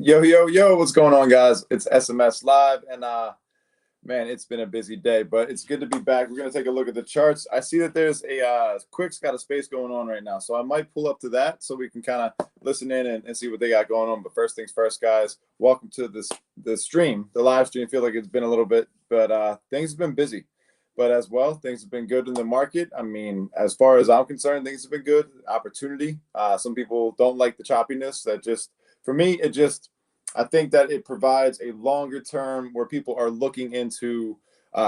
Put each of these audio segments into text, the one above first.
Yo, yo, yo, what's going on, guys? It's SMS Live, and man, it's been a busy day, but it's good to be back. We're gonna take a look at the charts. I see that there's a Quick's got a space going on right now, so I might pull up to that so we can kind of listen in and see what they got going on. But first things first, guys, welcome to the stream, the live stream. I feel like it's been a little bit, but things have been busy. But as well, things have been good in the market. I mean, as far as I'm concerned, things have been good. Opportunity. Some people don't like the choppiness. That just for me, it just I think that it provides a longer term where people are looking into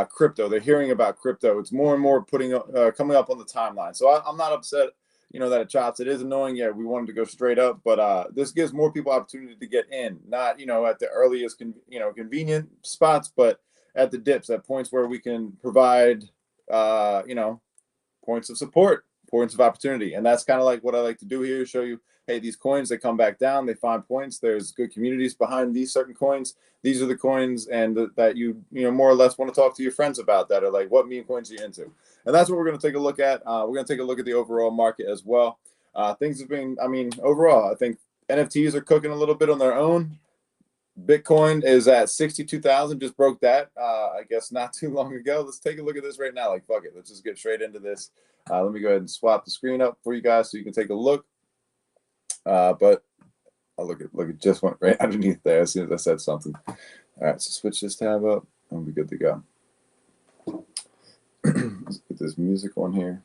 crypto. They're hearing about crypto. It's more and more coming up on the timeline. So I'm not upset, that it chops. It is annoying. Yeah, we wanted to go straight up, but this gives more people opportunity to get in. Not at the earliest convenient spots, but at the dips, at points where we can provide points of support, points of opportunity. And that's kind of like what I like to do here, show you, hey, these coins, they come back down, they find points. There's good communities behind these certain coins. These are the coins and that you more or less want to talk to your friends about that are like, what meme coins are you into? And that's what we're going to take a look at. We're going to take a look at the overall market as well. Things have been, overall, I think NFTs are cooking a little bit on their own. Bitcoin is at 62,000, just broke that, I guess, not too long ago. Let's take a look at this right now. Like, fuck it. Let's just get straight into this. Let me go ahead and swap the screen up for you guys so you can take a look. But I'll look at just went right underneath there as soon as I said something. All right, so switch this tab up and we'll be good to go. Let's get this music on here.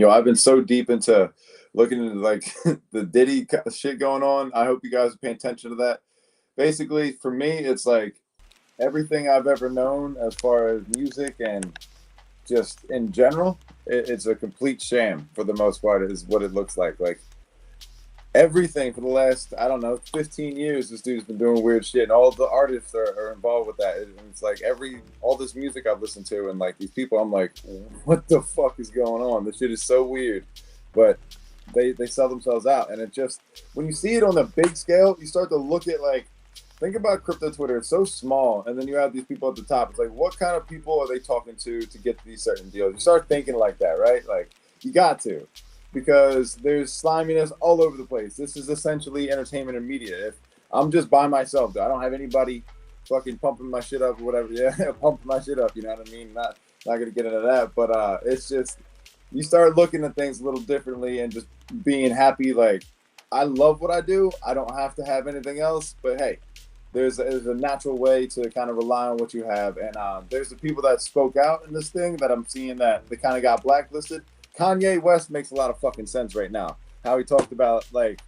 I've been so deep into looking into like the Diddy shit going on. I hope you guys are paying attention to that. Basically, for me, it's like everything I've ever known as far as music and just in general, it's a complete sham for the most part is what it looks like. Like everything for the last, 15 years, this dude's been doing weird shit and all the artists are involved with that. And it's like all this music I've listened to and like these people, I'm like, what the fuck is going on? This shit is so weird. But they sell themselves out. And it just, when you see it on the big scale, you start to look at like, think about crypto Twitter. It's so small. And then you have these people at the top. It's like, what kind of people are they talking to get these certain deals? You start thinking like that, right? Like, you got to. Because there's sliminess all over the place. This is essentially entertainment and media. If I'm just by myself, though, I don't have anybody fucking pumping my shit up or whatever. Yeah, pumping my shit up, you know what I mean? Not going to get into that. But it's just, you start looking at things a little differently and just being happy. Like, I love what I do. I don't have to have anything else. But hey, there's a natural way to kind of rely on what you have. And there's the people that spoke out in this thing that I'm seeing that they kind of got blacklisted. Kanye West makes a lot of fucking sense right now. How he talked about like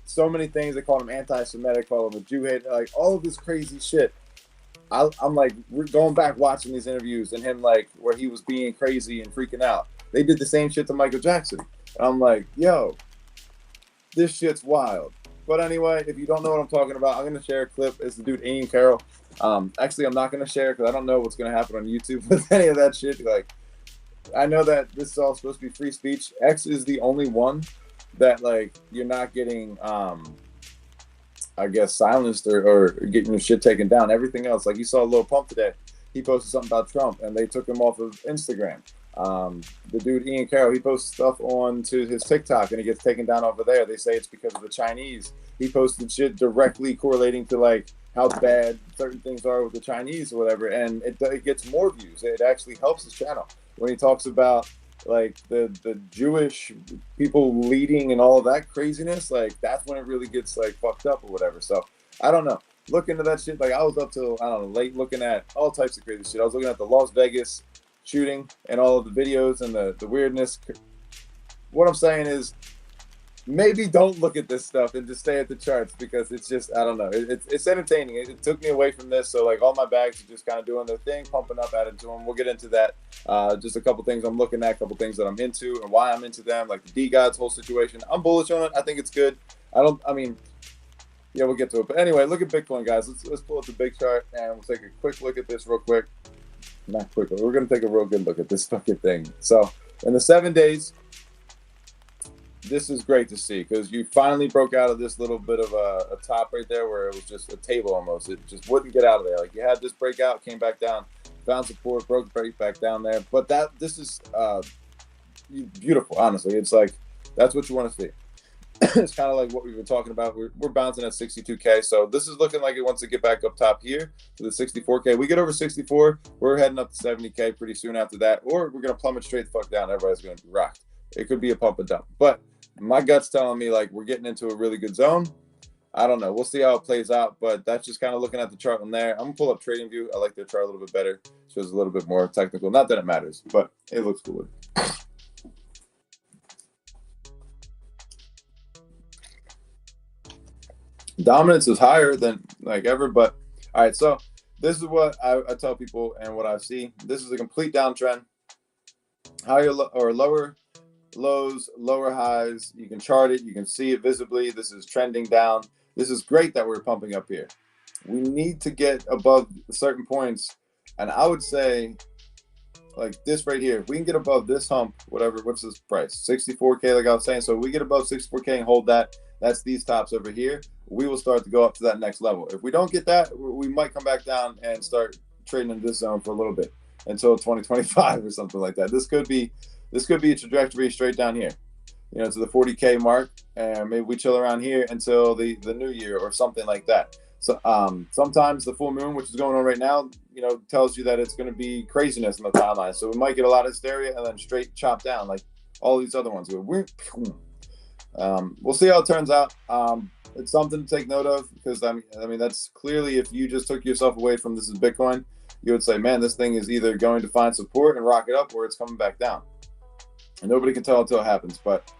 so many things. They call him anti-Semitic, call him a Jew hater, like all of this crazy shit. I'm like, we're going back watching these interviews and him like where he was being crazy and freaking out. They did the same shit to Michael Jackson. And I'm like, yo, this shit's wild. But anyway, if you don't know what I'm talking about, I'm going to share a clip. It's the dude Ian Carroll. Actually, I'm not going to share because I don't know what's going to happen on YouTube with any of that shit. Like, I know that this is all supposed to be free speech. X is the only one that like you're not getting I guess silenced or getting your shit taken down. Everything else, like you saw Lil Pump today, he posted something about Trump and they took him off of Instagram. The dude Ian Carroll, he posts stuff on to his TikTok and he gets taken down over there. They say it's because of the Chinese. He posted shit directly correlating to like how bad certain things are with the Chinese or whatever, and it gets more views. It actually helps his channel when he talks about like the Jewish people leading and all of that craziness. Like that's when it really gets like fucked up or whatever. So I don't know. Look into that shit. Like I was up till late looking at all types of crazy shit. I was looking at the Las Vegas shooting and all of the videos and the weirdness. What I'm saying is maybe don't look at this stuff and just stay at the charts because it's just, I don't know. It's entertaining. It took me away from this. So like all my bags are just kind of doing their thing, pumping up, adding to them. We'll get into that. Just a couple things I'm looking at, a couple things that I'm into and why I'm into them. Like the D-Gods whole situation. I'm bullish on it. I think it's good. Yeah, we'll get to it. But anyway, look at Bitcoin, guys. Let's pull up the big chart and we'll take a quick look at this real quick. Not quick, but we're going to take a real good look at this fucking thing. So in the 7 days, this is great to see because you finally broke out of this little bit of a top right there where it was just a table almost. It just wouldn't get out of there. Like you had this breakout, came back down, found support, broke break back down there. But this is beautiful, honestly. It's like that's what you want to see. it's kind of like what we were talking about. We're bouncing at 62K. So this is looking like it wants to get back up top here to the 64K. We get over 64, we're heading up to 70K pretty soon after that. Or we're going to plummet straight the fuck down. Everybody's going to be rocked. It could be a pump and dump. But my gut's telling me like we're getting into a really good zone. I don't know. We'll see how it plays out. But that's just kind of looking at the chart on there. I'm going to pull up TradingView. I like their chart a little bit better. Shows a little bit more technical. Not that it matters, but it looks cooler. Dominance is higher than like ever, but all right. So this is what I tell people and what I see. This is a complete downtrend. Higher or lower lows, lower highs. You can chart it. You can see it visibly. This is trending down. This is great that we're pumping up here. We need to get above certain points, and I would say like this right here. If we can get above this hump, whatever. What's this price? 64K, like I was saying. So if we get above 64K and hold that. That's these tops over here. We will start to go up to that next level. If we don't get that, we might come back down and start trading in this zone for a little bit until 2025 or something like that. This could be a trajectory straight down here, you know, to the 40K mark, and maybe we chill around here until the new year or something like that. So sometimes the full moon, which is going on right now, you know, tells you that it's going to be craziness in the timeline. So we might get a lot of hysteria and then straight chop down like all these other ones. We'll see how it turns out. It's something to take note of because I mean that's clearly, if you just took yourself away from this is Bitcoin, you would say, man, this thing is either going to find support and rock it up or it's coming back down. And nobody can tell until it happens, but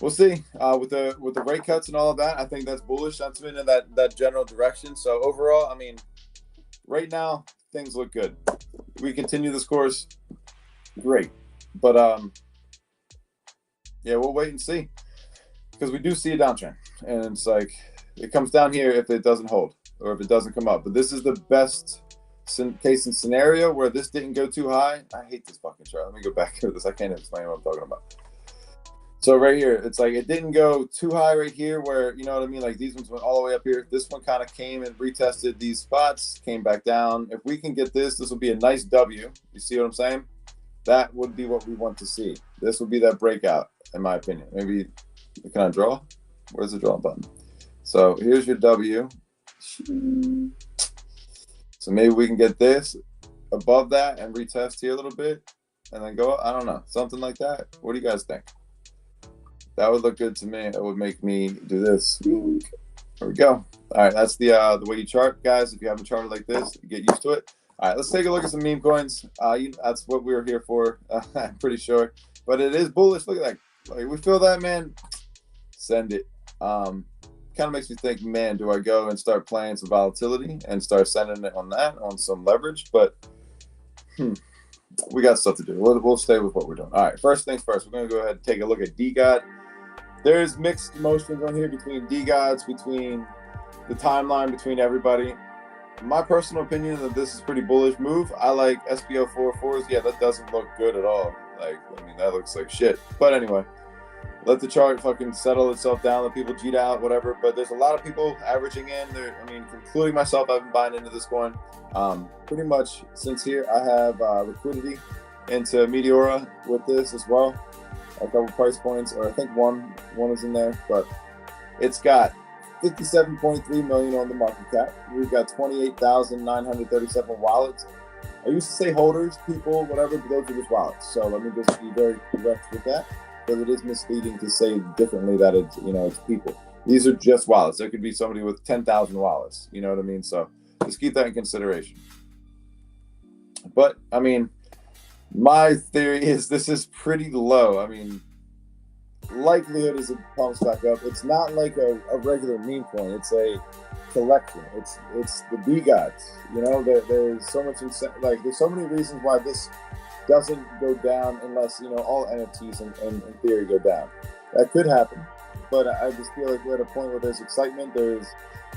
we'll see. With the rate cuts and all of that, I think that's bullish sentiment in that general direction. So overall, I mean, right now things look good. We continue this course, great. But yeah, we'll wait and see. Because we do see a downtrend, and it's like it comes down here if it doesn't hold or if it doesn't come up. But this is the best case and scenario where this didn't go too high. I hate this fucking chart. Let me go back to this. I can't explain what I'm talking about. So right here, it's like it didn't go too high right here where, you know what I mean? Like these ones went all the way up here. This one kind of came and retested these spots, came back down. If we can get this will be a nice W. You see what I'm saying? That would be what we want to see. This would be that breakout, in my opinion. Maybe. Can I draw? Where's the draw button? So here's your W. So maybe we can get this above that and retest here a little bit and then go, I don't know, something like that. What do you guys think? That would look good to me. That would make me do this. There we go. All right, that's the way you chart, guys. If you haven't charted like this, get used to it. All right, let's take a look at some meme coins. That's what we were here for, I'm pretty sure. But it is bullish. Look at that. Like, we feel that, man. Send it. Kind of makes me think, man, do I go and start playing some volatility and start sending it on that, on some leverage? But we got stuff to do. We'll stay with what we're doing. All right, first things first, we're going to go ahead and take a look at DeGod. There's mixed emotions on here between DeGods, between the timeline, between everybody. My personal opinion is that this is a pretty bullish move. I like SPO44s. Yeah, that doesn't look good at all. Like, I mean, that looks like shit. But anyway, let the chart fucking settle itself down. Let people cheat out, whatever. But there's a lot of people averaging in there. I mean, including myself, I've been buying into this coin. Pretty much since here, I have liquidity into Meteora with this as well. A couple price points, or I think one is in there, but it's got 57.3 million on the market cap. We've got 28,937 wallets. I used to say holders, people, whatever, but those are just wallets. So let me just be very correct with that, because it is misleading to say differently that it's, you know, it's people. These are just wallets. There could be somebody with 10,000 wallets. You know what I mean? So just keep that in consideration. But I mean, my theory is this is pretty low. I mean, likelihood is it pumps back up. It's not like a regular meme coin. It's a collection. It's the DeGods. You know, there's so much like there's so many reasons why this doesn't go down unless, you know, all NFTs in theory go down. That could happen, but I just feel like we're at a point where there's excitement. There's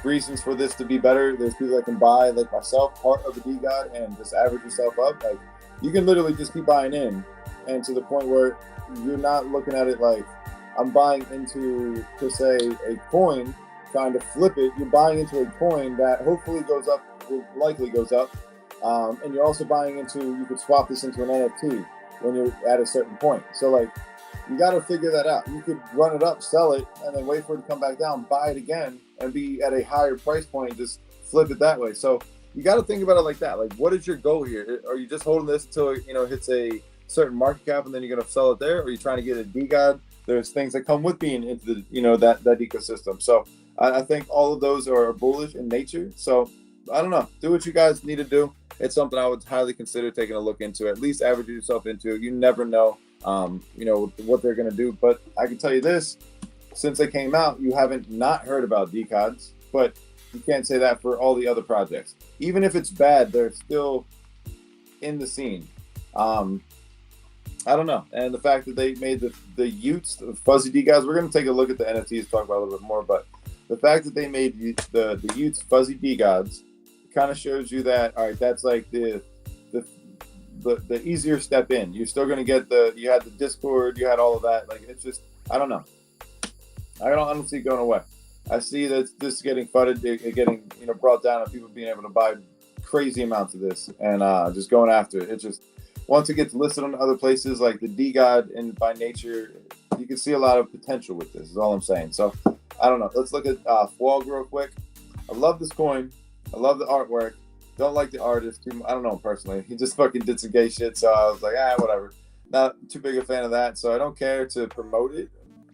reasons for this to be better. There's people that can buy, like myself, part of the DeGod and just average yourself up. Like, you can literally just keep buying in, and to the point where you're not looking at it like I'm buying into, per se, a coin, trying to flip it. You're buying into a coin that hopefully goes up, likely goes up, and you're also buying into, you could swap this into an NFT when you're at a certain point. So like, You got to figure that out. You could run it up, sell it, and then wait for it to come back down, buy it again, and be at a higher price point and just flip it that way. So you got to think about it like that. Like, what is your goal here? Are you just holding this until it hits a certain market cap and then you're going to sell it there? Or are you trying to get a DeGod? There's things that come with being into the that ecosystem. So I think all of those are bullish in nature. So I don't know. Do what you guys need to do. It's something I would highly consider taking a look into. At least average yourself into it. You never know, what they're going to do. But I can tell you this: since they came out, you haven't not heard about DeGods. But you can't say that for all the other projects. Even if it's bad, they're still in the scene. I don't know. And the fact that they made the Utes, the Fuzzy DeGods, we're going to take a look at the NFTs, talk about a little bit more. But the fact that they made the Utes Fuzzy DeGods kind of shows you that, all right, that's like the easier step in. You're still going to get you had the Discord, you had all of that. Like, it's just, I don't know. I don't see it going away. I see that this getting fudded, it getting brought down, and people being able to buy crazy amounts of this and just going after it. It's just, once it gets listed on other places like the DeGod and by nature, you can see a lot of potential with this, is all I'm saying. So I don't know. Let's look at Fwog real quick. I love this coin. I love the artwork. Don't like the artist too. I don't know him personally. He just fucking did some gay shit, so I was like, whatever. Not too big a fan of that, so I don't care to promote it.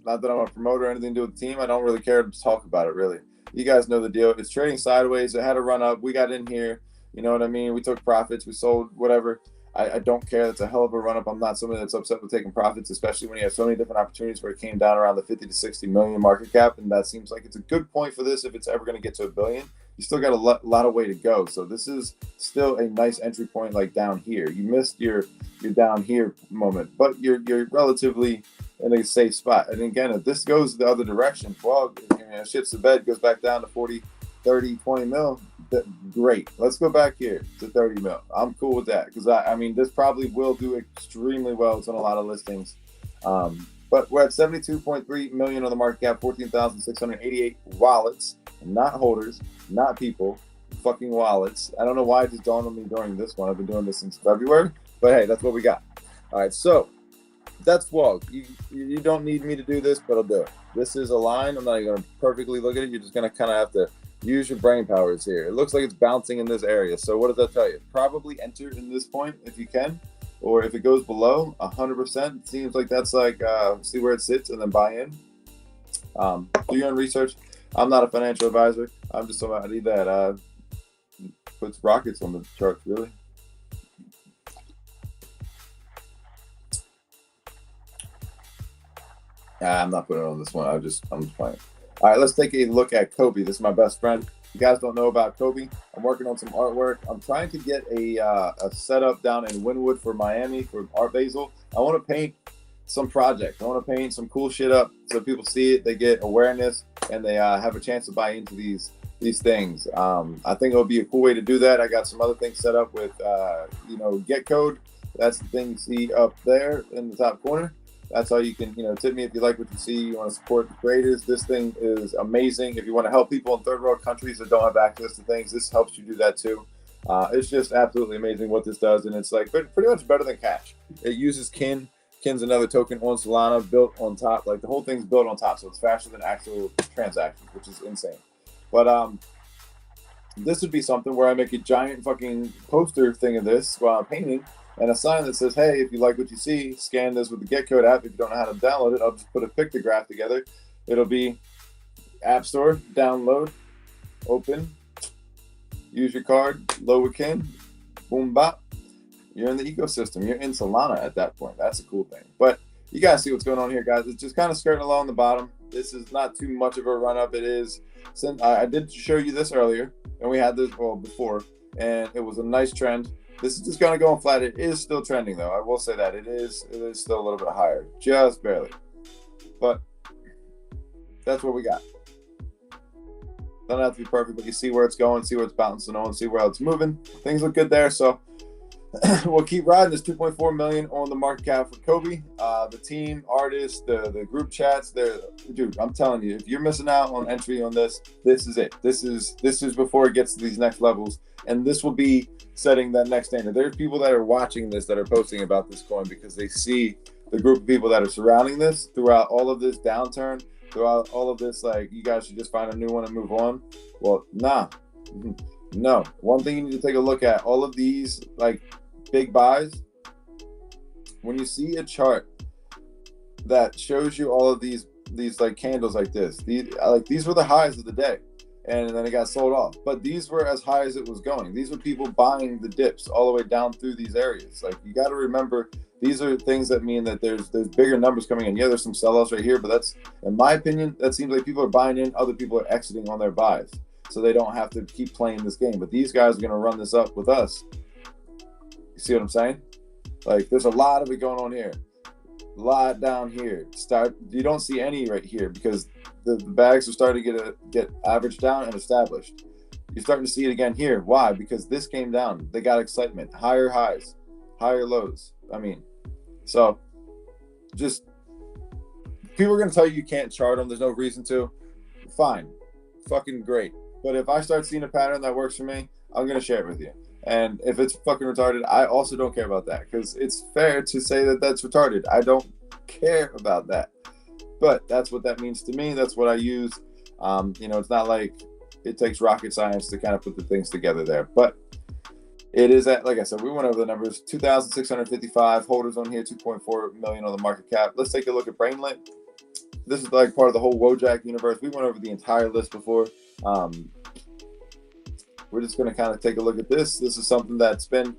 Not that I'm a promoter or anything to do with the team. I don't really care to talk about it, really. You guys know the deal. It's trading sideways. It had a run up. We got in here. You know what I mean? We took profits. We sold whatever. I don't care. That's a hell of a run up. I'm not somebody that's upset with taking profits, especially when you have so many different opportunities where it came down around the 50 to 60 million market cap. And that seems like it's a good point for this. If it's ever going to get to $1 billion, you still got a lot of way to go. So this is still a nice entry point, like down here. You missed your down here moment, but you're relatively in a safe spot. And again, if this goes the other direction, well, shits the bed, goes back down to 40, 30, 20 mil. Great. Let's go back here to 30 mil. I'm cool with that because I mean, this probably will do extremely well. It's on a lot of listings. But we're at 72.3 million on the market cap, 14,688 wallets, not holders, not people, fucking wallets. I don't know why it just dawned on me during this one. I've been doing this since February, but hey, that's what we got. All right, so that's Fwog. You don't need me to do this, but I'll do it. This is a line. I'm not even going to perfectly look at it. You're just going to kind of have to use your brain powers here. It looks like it's bouncing in this area. So what does that tell you? Probably enter in this point if you can, or if it goes below 100%, it seems like that's like see where it sits and then buy in. Do your own research. I'm not a financial advisor. I'm just somebody that puts rockets on the charts, really. I'm not putting it on this one. I'm just playing. All right, let's take a look at Kobe. This is my best friend. You guys don't know about Kobe. I'm working on some artwork. I'm trying to get a setup down in Wynwood for Miami for Art Basel. I want to paint some projects. I want to paint some cool shit up so people see it, they get awareness, and they have a chance to buy into these things. I think it'll be a cool way to do that. I got some other things set up with, Get Code. That's the thing you see up there in the top corner. That's how you can, tip me if you like what you see. You want to support the creators. This thing is amazing. If you want to help people in third world countries that don't have access to things, this helps you do that too. It's just absolutely amazing what this does, and it's like pretty much better than Cash. It uses Kin. Kin's another token on Solana built on top. Like the whole thing's built on top, so it's faster than actual transactions, which is insane. But this would be something where I make a giant fucking poster thing of this while I'm painting, and a sign that says, hey, if you like what you see, scan this with the Get Code app. If you don't know how to download it, I'll just put a pictograph together. It'll be App Store, download, open, use your card, load with Kin, boom, bop. You're in the ecosystem. You're in Solana at that point. That's a cool thing. But you guys see what's going on here, guys. It's just kind of skirting along the bottom. This is not too much of a run-up. It is. I did show you this earlier, and we had this before, and it was a nice trend. This is just kind of going flat. It is still trending, though. I will say that. It is still a little bit higher. Just barely. But that's what we got. Doesn't have to be perfect, but you see where it's going, see where it's bouncing on, see where it's moving. Things look good there, so we'll keep riding. There's 2.4 million on the market cap for Kobe. The team, artists, the group chats. Dude, I'm telling you, if you're missing out on entry on this, this is it. This is before it gets to these next levels, and this will be setting that next standard. There's people that are watching this that are posting about this coin because they see the group of people that are surrounding this throughout all of this downturn, throughout all of this, like, you guys should just find a new one and move on. Well, nah. No. One thing you need to take a look at, all of these, like, big buys, when you see a chart that shows you all of these like candles like this, these were the highs of the day, and then it got sold off. But these were as high as it was going. These were people buying the dips all the way down through these areas. Like, you got to remember, these are things that mean that there's bigger numbers coming in. Yeah, there's some sell-offs right here, but that's, in my opinion, that seems like people are buying in, other people are exiting on their buys, so they don't have to keep playing this game. But these guys are going to run this up with us. You see what I'm saying? Like, there's a lot of it going on here. A lot down here. You don't see any right here because the bags are starting to get averaged down and established. You're starting to see it again here. Why? Because this came down. They got excitement. Higher highs, higher lows. I mean, so just, people are going to tell you can't chart them. There's no reason to. Fine. Fucking great. But if I start seeing a pattern that works for me, I'm going to share it with you. And if it's fucking retarded, I also don't care about that, because it's fair to say that that's retarded. I don't care about that. But that's what that means to me. That's what I use. It's not like it takes rocket science to kind of put the things together there. But it is at, like I said, we went over the numbers, 2,655 holders on here, 2.4 million on the market cap. Let's take a look at Brainlit. This is like part of the whole Wojak universe. We went over the entire list before. We're just going to kind of take a look at this. This is something that's been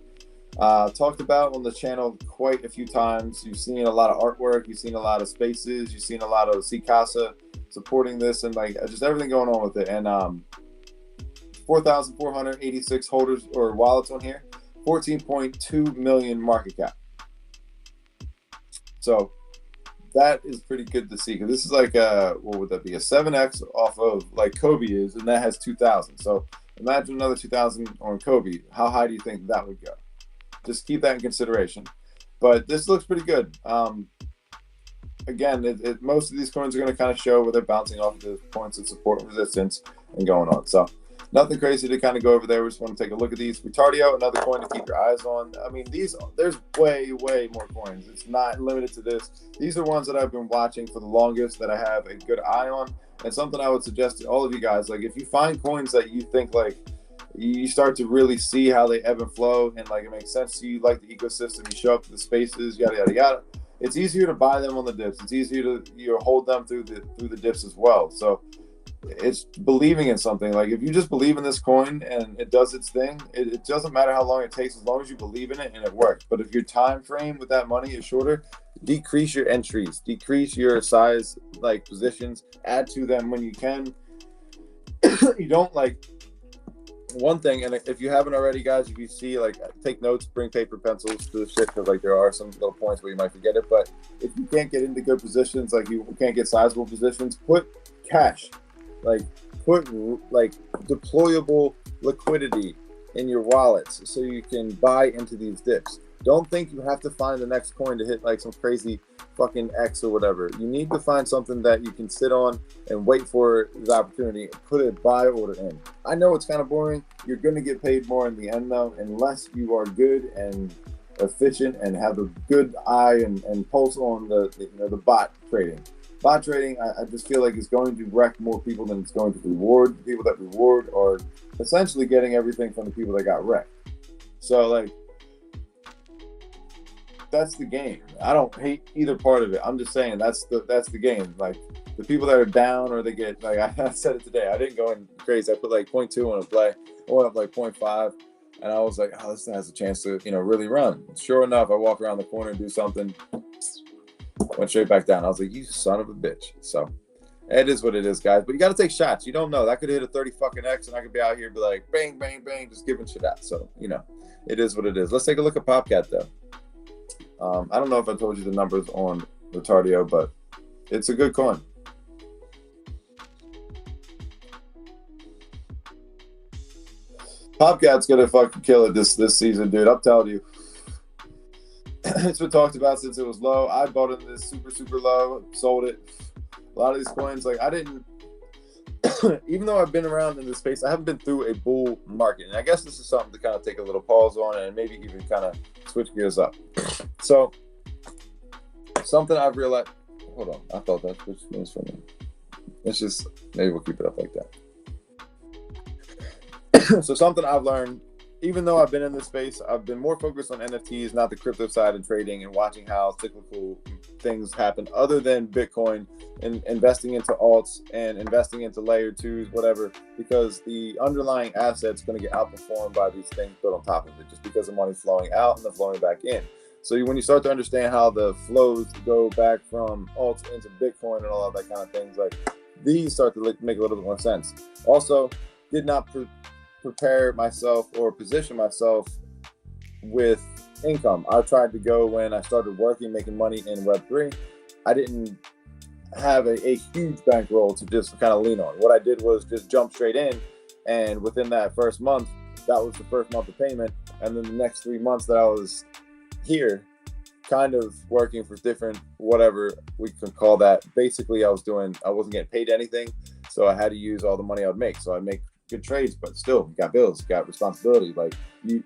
talked about on the channel quite a few times. You've seen a lot of artwork. You've seen a lot of spaces. You've seen a lot of CCASA supporting this, and like just everything going on with it. And 4,486 holders or wallets on here, 14.2 million market cap. So that is pretty good to see, because this is like what would that be, a 7x off of like Kobe is, and that has 2,000. So imagine another 2,000 on Kobe. How high do you think that would go? Just keep that in consideration. But this looks pretty good. Again, most of these coins are going to kind of show where they're bouncing off of the points of support and resistance and going on. So nothing crazy to kind of go over there. We just want to take a look at these. Retardio, another coin to keep your eyes on. I mean, there's way more coins. It's not limited to this. These are ones that I've been watching for the longest, that I have a good eye on. And something I would suggest to all of you guys, like, if you find coins that you think, like, you start to really see how they ebb and flow, and like it makes sense to you, like the ecosystem, you show up to the spaces, yada yada yada, it's easier to buy them on the dips. It's easier to hold them through the dips as well. So it's believing in something. Like, if you just believe in this coin and it does its thing, it doesn't matter how long it takes, as long as you believe in it and it works. But if your time frame with that money is shorter, decrease your entries, decrease your size, like, positions, add to them when you can. You don't, like, one thing, and if you haven't already, guys, if you see, like, take notes, bring paper, pencils to the shit, because like there are some little points where you might forget it. But if you can't get into good positions, like you can't get sizable positions, put cash, like put like deployable liquidity in your wallets so you can buy into these dips. Don't think you have to find the next coin to hit like some crazy fucking X or whatever. You need to find something that you can sit on and wait for the opportunity, put a buy order in. I know it's kind of boring. You're going to get paid more in the end, though, unless you are good and efficient and have a good eye and pulse on the bot trading. Bot trading, I just feel like it's going to wreck more people than it's going to reward. The people that reward are essentially getting everything from the people that got wrecked. So, like, that's the game. I don't hate either part of it. I'm just saying that's the game. Like, the people that are down, or they get, like, I said it today, I didn't go in crazy. I put like 0.2 on a play. I went up like 0.5, and I was like, oh, this has a chance to really run. Sure enough, I walk around the corner and do something, went straight back down. I was like, you son of a bitch. So it is what it is, guys. But you got to take shots. You don't know. That could hit a 30 fucking X, and I could be out here and be like, bang, bang, bang, just giving shit out. So, it is what it is. Let's take a look at Popcat, though. I don't know if I told you the numbers on Retardio, but it's a good coin. Popcat's gonna fucking kill it this season, dude. I'm telling you. It's been talked about since it was low. I bought it in this super low, sold it. A lot of these coins, like, I didn't, even though I've been around in this space, I haven't been through a bull market. And I guess this is something to kind of take a little pause on and maybe even kind of switch gears up. So something I've realized. Hold on, I thought that's what it means for me. It's just maybe we'll keep it up like that. So something I've learned, even though I've been in this space, I've been more focused on NFTs, not the crypto side and trading, and watching how cyclical things happen other than Bitcoin, and investing into alts and investing into layer twos, whatever, because the underlying asset's going to get outperformed by these things built on top of it, just because the money's flowing out and then flowing back in. So when you start to understand how the flows go back from alts into Bitcoin and all of that kind of things, like these start to make a little bit more sense. Also, did not prepare myself or position myself with income. I tried to go when I started working, making money in Web3. I didn't have a huge bankroll to just kind of lean on. What I did was just jump straight in, and within that first month, that was the first month of payment, and then the next 3 months that I was here, kind of working for different, whatever we can call that. Basically, I wasn't getting paid anything, so I had to use all the money I would make. So I'd make good trades, but still, you got bills, you got responsibility. Like you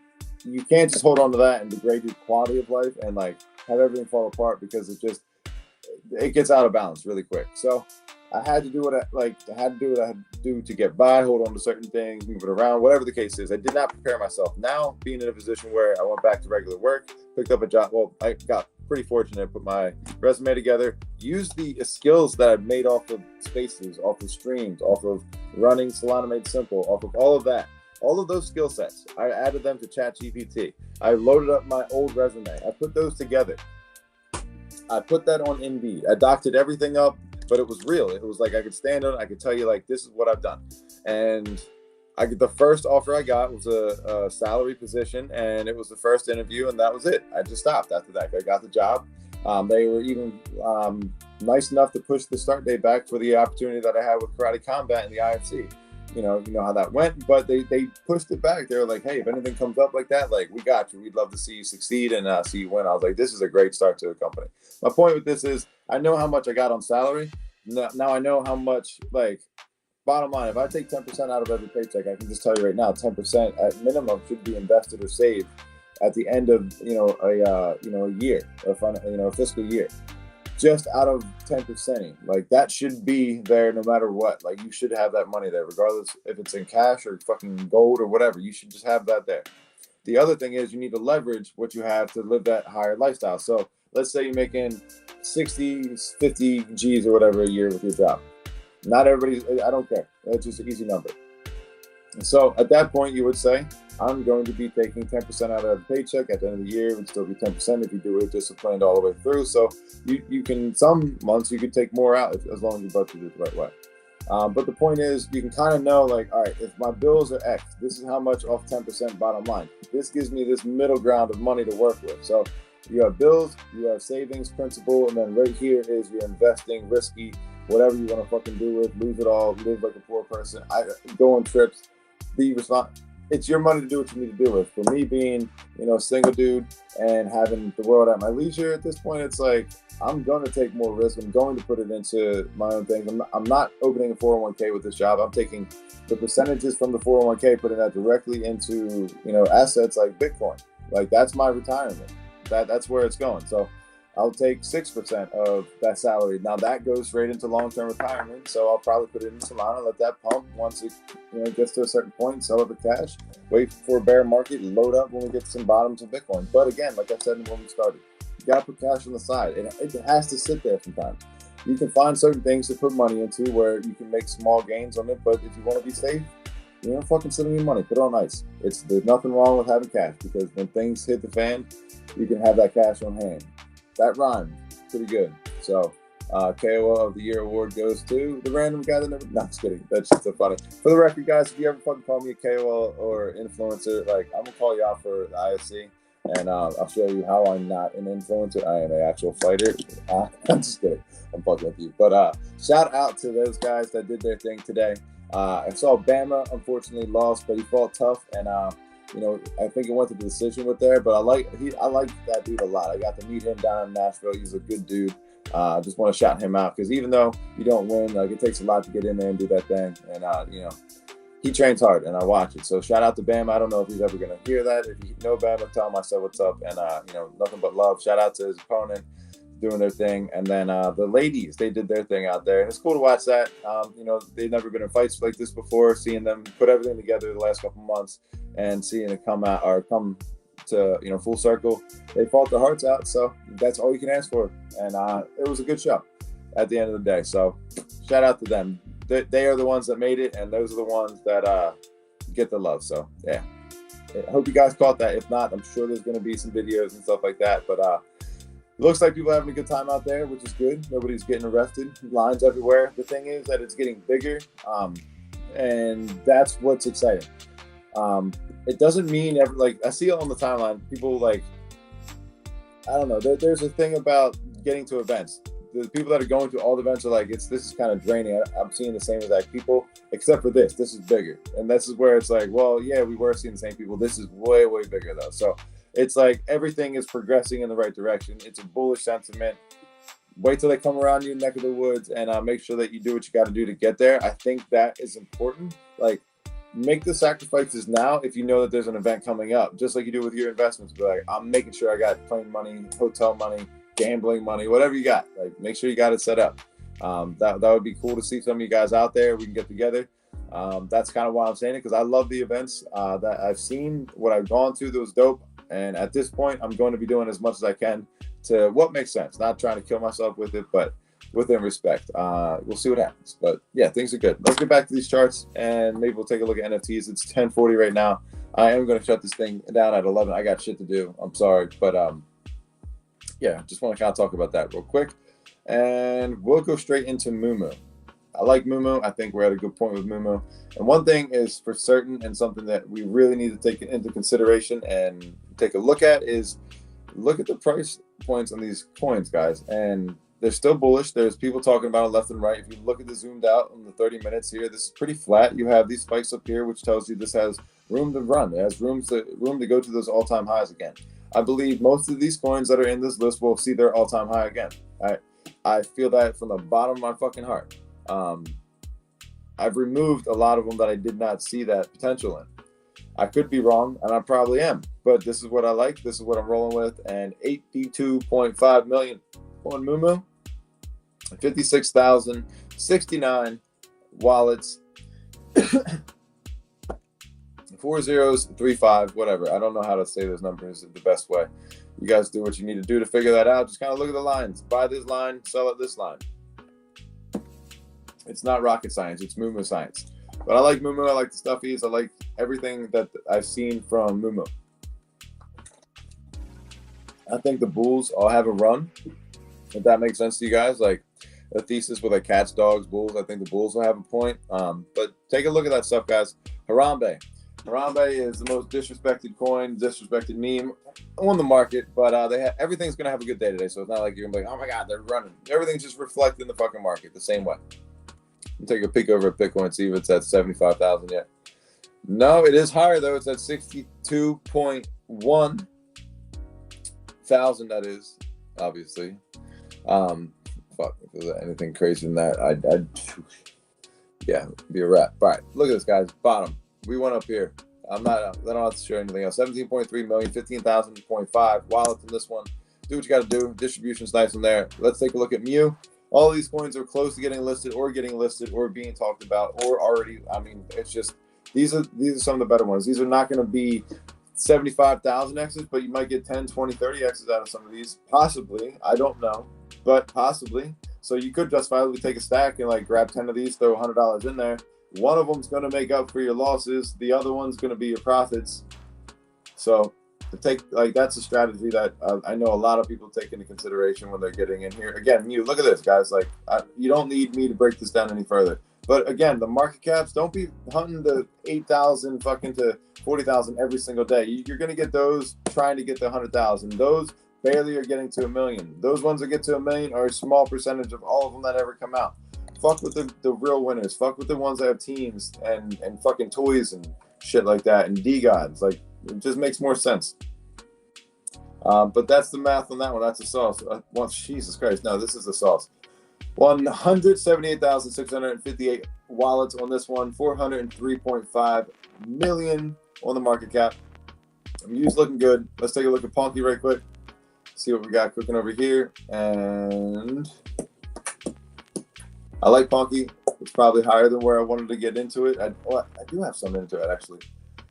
can't just hold on to that and degrade your quality of life and like have everything fall apart, because it gets out of balance really quick. So I had to do what I had to do to get by, hold on to certain things, move it around, whatever the case is. I did not prepare myself. Now, being in a position where I went back to regular work, picked up a job. Well, I got pretty fortunate, put my resume together, used the skills that I've made off of Spaces, off of streams, off of running Solana Made Simple, off of all of that. All of those skill sets, I added them to ChatGPT. I loaded up my old resume. I put those together. I put that on Indeed. I doctored everything up, but it was real. It was like I could stand on it. I could tell you, like, this is what I've done. And the first offer I got was a salary position, and it was the first interview, and that was it. I just stopped after that. I got the job. They were even nice enough to push the start date back for the opportunity that I had with Karate Combat in the IFC. You know how that went, but they pushed it back. They were like, hey, if anything comes up like that, like, we got you. We'd love to see you succeed and see you win. I was like, this is a great start to a company. My point with this is, I know how much I got on salary. Now I know how much, like, bottom line, if I take 10% out of every paycheck, I can just tell you right now, 10% at minimum should be invested or saved at the end of a year, or a fiscal year. Just out of 10%, like, that should be there no matter what. Like, you should have that money there, regardless if it's in cash or fucking gold or whatever. You should just have that there. The other thing is, you need to leverage what you have to live that higher lifestyle. So let's say you're making 60, 50 G's or whatever a year with your job. Not everybody, I don't care. It's just an easy number. And so at that point, you would say, I'm going to be taking 10% out of the paycheck at the end of the year. It would still be 10% if you do it disciplined all the way through. So you can, some months you could take more out as long as you budget it the right way. But the point is, you can kind of know, like, all right, if my bills are X, this is how much off 10% bottom line. This gives me this middle ground of money to work with. So you have bills, you have savings, principal, and then right here is your investing, risky, whatever you want to fucking do with, lose it all, live like a poor person, go on trips, be responsible. It's your money to do what you need to do with. For me, being, a single dude and having the world at my leisure at this point, it's like, I'm going to take more risk. I'm going to put it into my own things. I'm not opening a 401k with this job. I'm taking the percentages from the 401k, putting that directly into, assets like Bitcoin. Like, that's my retirement. That's where it's going. So I'll take 6% of that salary. Now that goes straight into long-term retirement. So I'll probably put it in Solana, let that pump once it gets to a certain point, sell it for cash, wait for a bear market, load up when we get to some bottoms of Bitcoin. But again, like I said when we started, you got to put cash on the side. It has to sit there sometimes. You can find certain things to put money into where you can make small gains on it. But if you want to be safe, fucking sit on your money, put it on ice. There's nothing wrong with having cash, because when things hit the fan, you can have that cash on hand. That rhymed pretty good. So KOL of the Year award goes to the random guy that never... No, just kidding. That's just so funny. For the record, guys, if you ever fucking call me a KOL or influencer, like, I'm going to call you out for the IFC, and I'll show you how I'm not an influencer. I am an actual fighter. I'm just kidding. I'm fucking with you. But shout out to those guys that did their thing today. I saw Bama, unfortunately, lost, but he fought tough, and I think it went to the decision with there, but I like that dude a lot. I got to meet him down in Nashville. He's a good dude. I just want to shout him out, because even though you don't win, like, it takes a lot to get in there and do that thing. And, he trains hard, and I watch it. So shout out to Bam. I don't know if he's ever going to hear that. If you know Bam, tell him I said what's up. And, nothing but love. Shout out to his opponent. doing their thing, and then the ladies, they did their thing out there, and it's cool to watch that. You know, they've never been in fights like this before. Seeing them put everything together the last couple months and seeing it come to, you know, full circle, they fought their hearts out. So that's all you can ask for, and it was a good show at the end of the day. So shout out to them. They are the ones that made it, and those are the ones that get the love. So yeah, I hope you guys caught that. If not, I'm sure there's going to be some videos and stuff like that. But it looks like people are having a good time out there, which is good. Nobody's getting arrested. Lines everywhere. The thing is that it's getting bigger, and that's what's exciting. It doesn't mean like I see it on the timeline. People like, I don't know. There's a thing about getting to events. The people that are going to all the events are like, this is kind of draining. I'm seeing the same exact people, except for this. This is bigger, and this is where it's like, well, yeah, we were seeing the same people. This is way, way bigger though. So it's like everything is progressing in the right direction. It's a bullish sentiment. Wait till they come around your neck of the woods, and make sure that you do what you got to do to get there. I think that is important. Like, make the sacrifices now if you know that there's an event coming up, just like you do with your investments. Be like, I'm making sure I got plane money, hotel money, gambling money, whatever you got. Like, make sure you got it set up. That would be cool to see some of you guys out there. We can get together. That's kind of why I'm saying it, because I love the events that I've seen. What I've gone to that was dope. And at this point, I'm going to be doing as much as I can to what makes sense. Not trying to kill myself with it, but within respect. We'll see what happens. But yeah, things are good. Let's get back to these charts, and maybe we'll take a look at NFTs. It's 10:40 right now. I am going to shut this thing down at 11. I got shit to do. I'm sorry. But yeah, just want to kind of talk about that real quick. And we'll go straight into Moomoo. I like Moomoo. I think we're at a good point with Moomoo. And one thing is for certain, and something that we really need to take into consideration and take a look at, is look at the price points on these coins, guys. And they're still bullish. There's people talking about it left and right. If you look at the zoomed out on the 30 minutes here, this is pretty flat. You have these spikes up here, which tells you this has room to run. It has room to go to those all-time highs again. I believe most of these coins that are in this list will see their all-time high again. I feel that from the bottom of my fucking heart. I've removed a lot of them that I did not see that potential in. I could be wrong, and I probably am, but this is what I like. This is what I'm rolling with. And 82.5 million on Moomoo, 56,069 wallets, 4035, whatever. I don't know how to say those numbers the best way. You guys do what you need to do to figure that out. Just kind of look at the lines. Buy this line, sell at this line. It's not rocket science. It's Moomoo science. But I like Moomoo. I like the stuffies. I like everything that I've seen from Moomoo. I think the Bulls all have a run, if that makes sense to you guys. Like a thesis with like cats, dogs, bulls. I think the Bulls will have a point. But take a look at that stuff, guys. Harambe. Harambe is the most disrespected coin, disrespected meme on the market. But everything's going to have a good day today. So it's not like you're going to be like, oh my God, they're running. Everything's just reflecting the fucking market the same way. Take a peek over at Bitcoin, see if it's at 75,000 yet. No, it is higher though. It's at 62.1 thousand. That is obviously. Fuck, if there's anything crazy than that, I'd yeah, be a wrap. All right, look at this, guys. Bottom. We went up here. I don't have to show anything else. 17.3 million, 15,000.5 wallets in this one. Do what you got to do. Distribution's nice in there. Let's take a look at Mew. All these coins are close to getting listed or being talked about or already. I mean, it's just these are some of the better ones. These are not going to be 75,000 X's, but you might get 10, 20, 30 X's out of some of these. Possibly. I don't know, but possibly. So you could justifiably take a stack and like grab 10 of these, throw $100 in there. One of them's going to make up for your losses. The other one's going to be your profits. So that's a strategy that I know a lot of people take into consideration when they're getting in here. Again, look at this, guys. Like, you don't need me to break this down any further. But again, the market caps, don't be hunting the 8,000 fucking to 40,000 every single day. You're going to get those trying to get to 100,000. Those barely are getting to 1 million. Those ones that get to 1 million are a small percentage of all of them that ever come out. Fuck with the real winners. Fuck with the ones that have teams and fucking toys and shit like that and D-gods. Like, it just makes more sense. But that's the math on that one. That's the sauce. Jesus Christ. No, this is the sauce. 178,658 wallets on this one. 403.5 million on the market cap. Mews looking good. Let's take a look at Ponky right quick. see what we got cooking over here. And I like Punky. It's probably higher than where I wanted to get into it. I do have some into it, actually.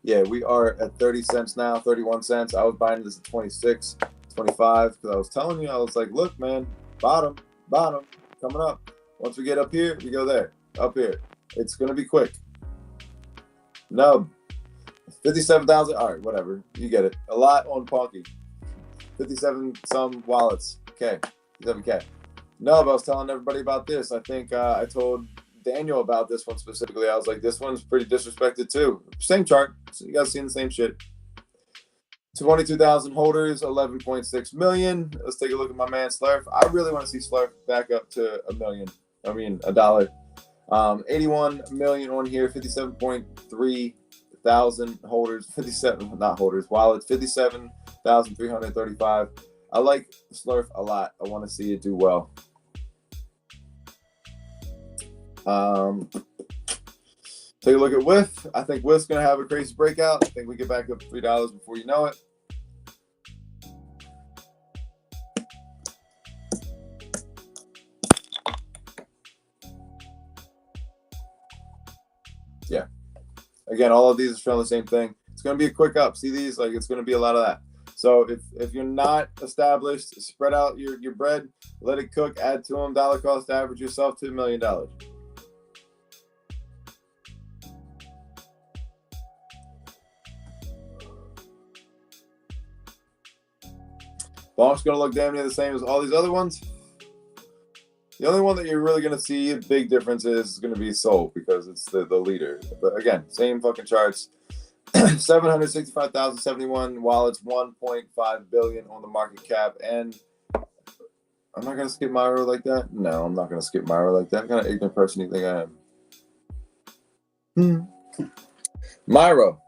Yeah, we are at 30 cents now, 31 cents. I was buying this at 26, 25, because I was telling you, I was like, look, man, bottom, coming up. Once we get up here, we go there, up here. It's going to be quick. Nub, 57,000. All right, whatever. You get it. A lot on Punky. 57 some wallets. Okay, 57K. Nub, I was telling everybody about this. I think I told Daniel about this one specifically. I was like, this one's pretty disrespected too. Same chart. So you guys seen the same shit. 22,000 holders, 11.6 million. Let's take a look at my man Slurf. I really want to see Slurf back up to $1. 81 million on here, 57.3 thousand holders, 57, not holders, wallets, 57,335. I like Slurf a lot. I want to see it do well. Take a look at Whiff. I think Whiff's going to have a crazy breakout. I think we get back up to $3 before you know it. Yeah. Again, all of these are showing the same thing. It's going to be a quick up. See these? Like, it's going to be a lot of that. So if you're not established, spread out your bread, let it cook, add to them, dollar cost average yourself to $1 million. Bonk's going to look damn near the same as all these other ones. The only one that you're really going to see a big difference is going to be Soul, because it's the leader. But again, same fucking charts. 765,071 wallets, 1.5 billion on the market cap. And I'm not going to skip Myro like that. No, I'm not going to skip Myro like that. What kind of ignorant person do you think I am? Myro.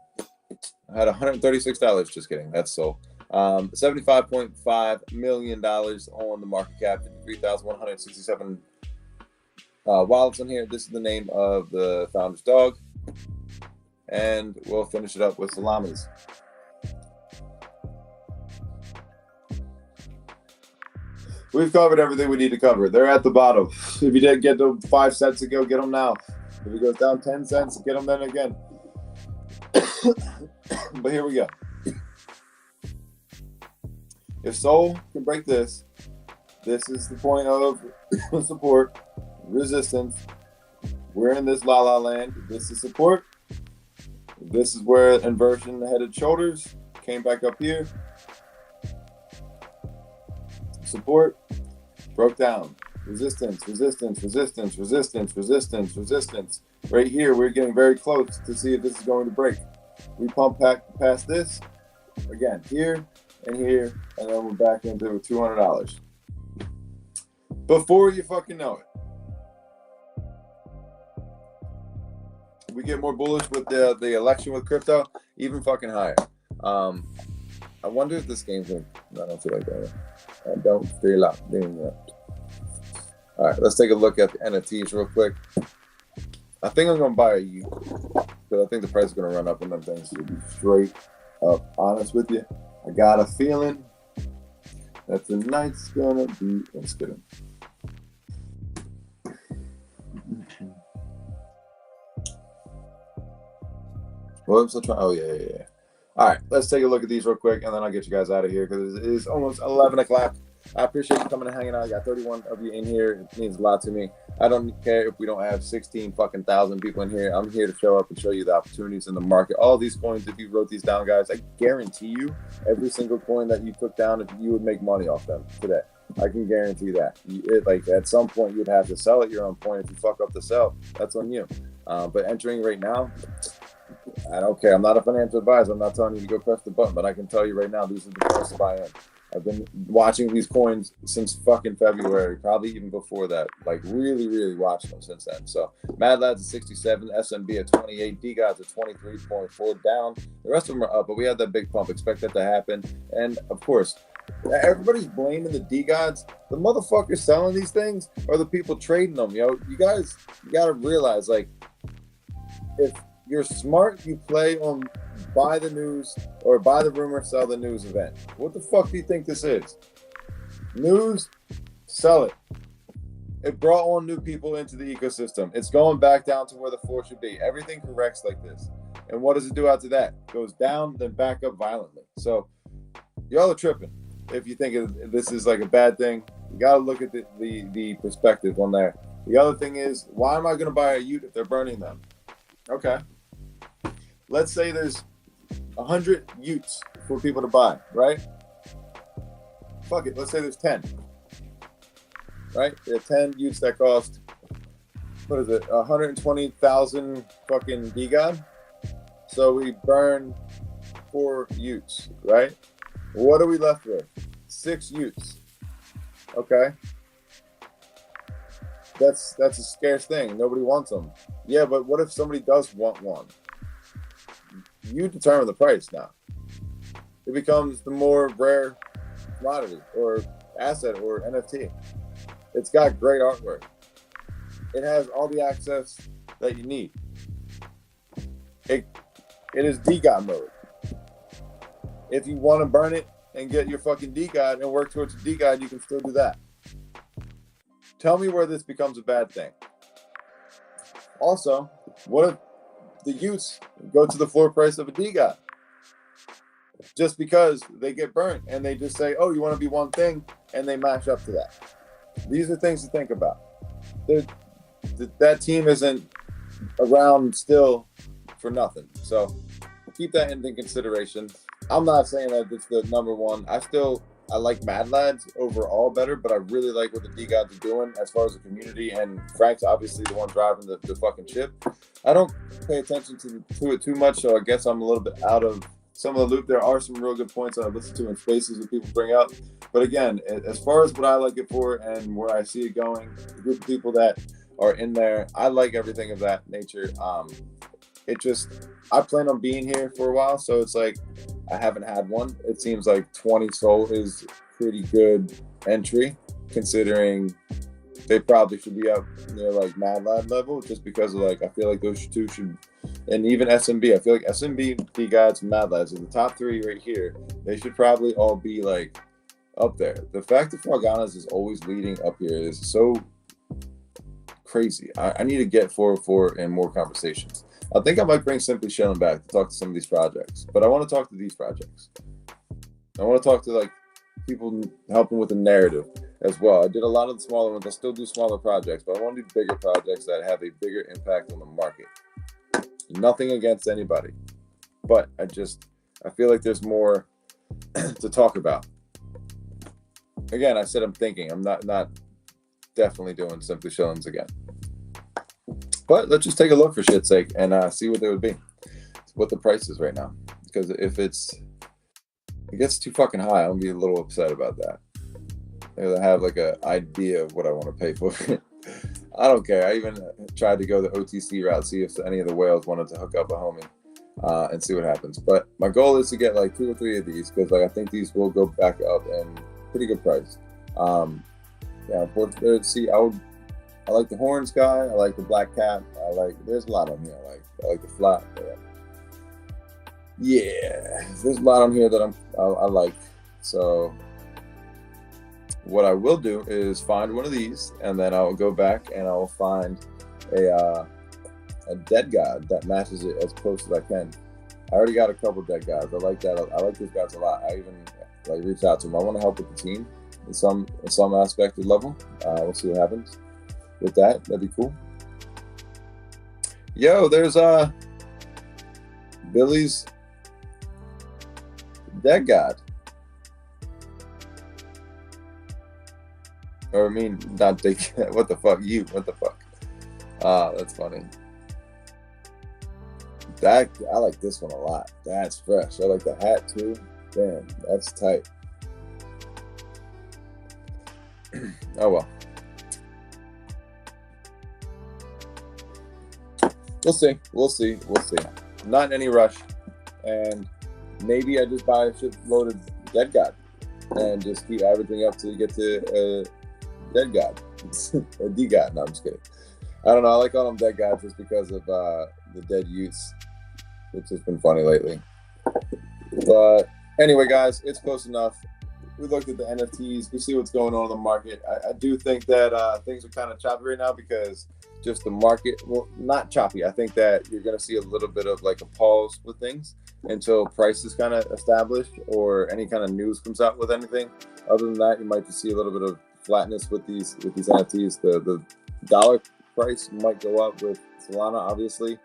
I had $136. Just kidding. That's Soul. $75.5 million on the market cap, 53,167 wallets on here. This is the name of the founder's dog. And we'll finish it up with Salamis. We've covered everything we need to cover. They're at the bottom. If you didn't get them 5 cents ago, get them now. If it goes down 10 cents, get them then again. But here we go. If Soul can break this, this is the point of support, resistance. We're in this la-la land. This is support. This is where inversion headed shoulders came back up here. Support, broke down. Resistance, resistance, resistance, resistance, resistance, resistance. Right here, we're getting very close to see if this is going to break. We pump back past this. Again, here and here, and then we're back into $200. Before you fucking know it. We get more bullish with the election with crypto, even fucking higher. I wonder if this game's gonna. I don't feel like that. I don't feel like doing that. All right, let's take a look at the NFTs real quick. I think I'm gonna buy a U because I think the price is gonna run up on them things. To be straight up honest with you, I got a feeling that tonight's gonna be. Let's get it. What was I trying? Oh, yeah. All right, let's take a look at these real quick, and then I'll get you guys out of here because it is almost 11 o'clock. I appreciate you coming and hanging out. I got 31 of you in here. It means a lot to me. I don't care if we don't have 16 fucking thousand people in here. I'm here to show up and show you the opportunities in the market. All these coins, if you wrote these down, guys, I guarantee you every single coin that you took down, if you would make money off them today. I can guarantee that. Like at some point, you'd have to sell at your own point. If you fuck up the sell, that's on you. But entering right now, I don't care. I'm not a financial advisor. I'm not telling you to go press the button, but I can tell you right now, these are the first to buy in. I've been watching these coins since fucking February, probably even before that. Like really, really watching them since then. So Mad Lads at 67, SMB at 28, D-Gods at 23.4 down. The rest of them are up, but we had that big pump. Expect that to happen. And of course, everybody's blaming the D-Gods. The motherfuckers selling these things are the people trading them. You guys, you got to realize, like, if you're smart, you play on buy the news or buy the rumor, sell the news event. What the fuck do you think this is? News, sell it. It brought on new people into the ecosystem. It's going back down to where the floor should be. Everything corrects like this. And what does it do after that? It goes down, then back up violently. So y'all are tripping if you think this is like a bad thing. You got to look at the perspective on there. The other thing is, why am I going to buy a ute if they're burning them? Okay. Let's say there's 100 utes for people to buy, right? Fuck it. Let's say there's 10. Right? There are 10 utes that cost, what is it, 120,000 fucking DGOD? So we burn 4 utes, right? What are we left with? 6 utes. Okay. That's a scarce thing. Nobody wants them. Yeah, but what if somebody does want one? You determine the price now. It becomes the more rare commodity or asset or NFT. It's got great artwork. It has all the access that you need. It is DGOD mode. If you want to burn it and get your fucking DGOD and work towards a DGOD, you can still do that. Tell me where this becomes a bad thing. Also, what if the utes go to the floor price of a DGOD? Just because they get burnt and they just say, oh, you want to be one thing, and they match up to that. These are things to think about. That team isn't around still for nothing. So keep that into consideration. I'm not saying that it's the number one. I like Mad Lads overall better, but I really like what the DGODs are doing as far as the community, and Frank's obviously the one driving the fucking ship. I don't pay attention to it too much, so I guess I'm a little bit out of some of the loop. There are some real good points that I listen to in spaces that people bring up. But again, as far as what I like it for and where I see it going, the group of people that are in there, I like everything of that nature. I plan on being here for a while, so it's like I haven't had one. It seems like 20 SOL is pretty good entry, considering they probably should be up near like Mad Lad level, just because of like I feel like those two should, and even SMB. I feel like SMB, DGODs, and Mad Lads are the top 3 right here. They should probably all be like up there. The fact that Fraganas is always leading up here is so crazy. I need to get 404 and more conversations. I think I might bring Simply Chillin' back to talk to some of these projects, but I want to talk to these projects. I want to talk to like people helping with the narrative as well. I did a lot of the smaller ones. I still do smaller projects, but I want to do bigger projects that have a bigger impact on the market. Nothing against anybody, but I feel like there's more to talk about. Again, I said I'm thinking. I'm not definitely doing Simply Chillins again. But let's just take a look for shit's sake and see what they would be, what the price is right now. Because if it gets too fucking high, I'm gonna be a little upset about that. I have like an idea of what I want to pay for it. I don't care. I even tried to go the OTC route, see if any of the whales wanted to hook up a homie and see what happens. But my goal is to get like 2 or 3 of these, because like I think these will go back up and pretty good price. I like the horns guy. I like the black cat. There's a lot on here. I like the flat. Yeah, there's a lot on here that I like. So what I will do is find one of these, and then I'll go back and I'll find a dead god that matches it as close as I can. I already got a couple dead gods. I like that. I like these guys a lot. I even like reach out to them. I want to help with the team in some aspect or level. We'll see what happens with that. That'd be cool. Yo, there's Billy's dead god. Or I mean, not dead. What the fuck? What the fuck? That's funny. I like this one a lot. That's fresh. I like the hat too. Damn, that's tight. Oh well. We'll see. Not in any rush. And maybe I just buy a shitload of Dead God and just keep averaging up till you get to Dead God. Or D God. No, I'm just kidding. I don't know. I like calling them Dead Gods just because of the dead youths, which has been funny lately. But anyway, guys, it's close enough. we looked at the NFTs. We see what's going on in the market. I do think that things are kind of choppy right now because just the market, well, not choppy. I think that you're going to see a little bit of like a pause with things until price is kind of established or any kind of news comes out with anything. Other than that, you might just see a little bit of flatness with these NFTs. The dollar price might go up with Solana, obviously.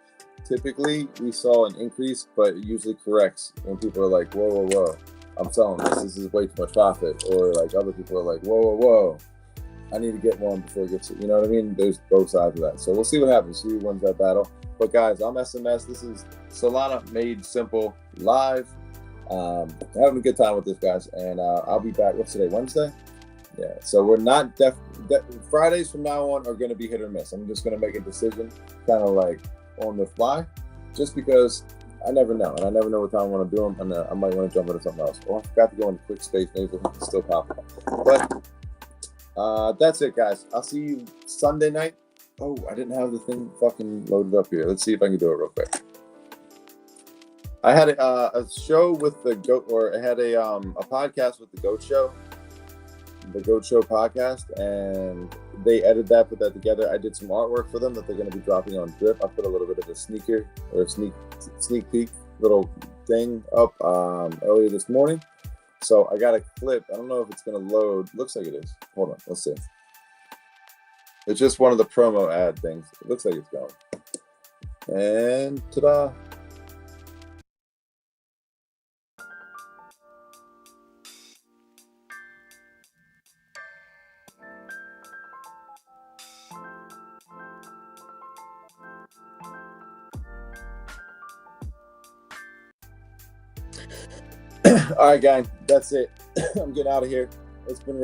Typically, we saw an increase, but it usually corrects when people are like, whoa, whoa, whoa, I'm selling this. This is way too much profit. Or like other people are like, whoa, whoa, whoa, I need to get one before it gets, you know what I mean? There's both sides of that. So we'll see what happens. See who wins that battle. But guys, I'm SMS. This is Solana Made Simple live. Having a good time with this, guys. And I'll be back. What's today? Wednesday? Yeah. So we're not Fridays from now on are going to be hit or miss. I'm just going to make a decision kind of like on the fly just because I never know. And I never know what time I want to do them. And I might want to jump into something else. Oh, I forgot to go into quick space. Maybe it's still popping. But that's it, guys. I'll see you Sunday night. Oh, I didn't have the thing fucking loaded up here. Let's see if I can do it real quick. I had a show with the GOAT, or I had a podcast with the GOAT Show, the GOAT Show podcast, and they edited that, put that together. I did some artwork for them that they're going to be dropping on Drip. I put a little bit of a sneaker or a sneak peek little thing up earlier this morning. So I got a clip. I don't know if it's going to load. Looks like it is. Hold on. Let's see. It's just one of the promo ad things. It looks like it's going. And ta-da. All right, gang. That's it. I'm getting out of here. It's been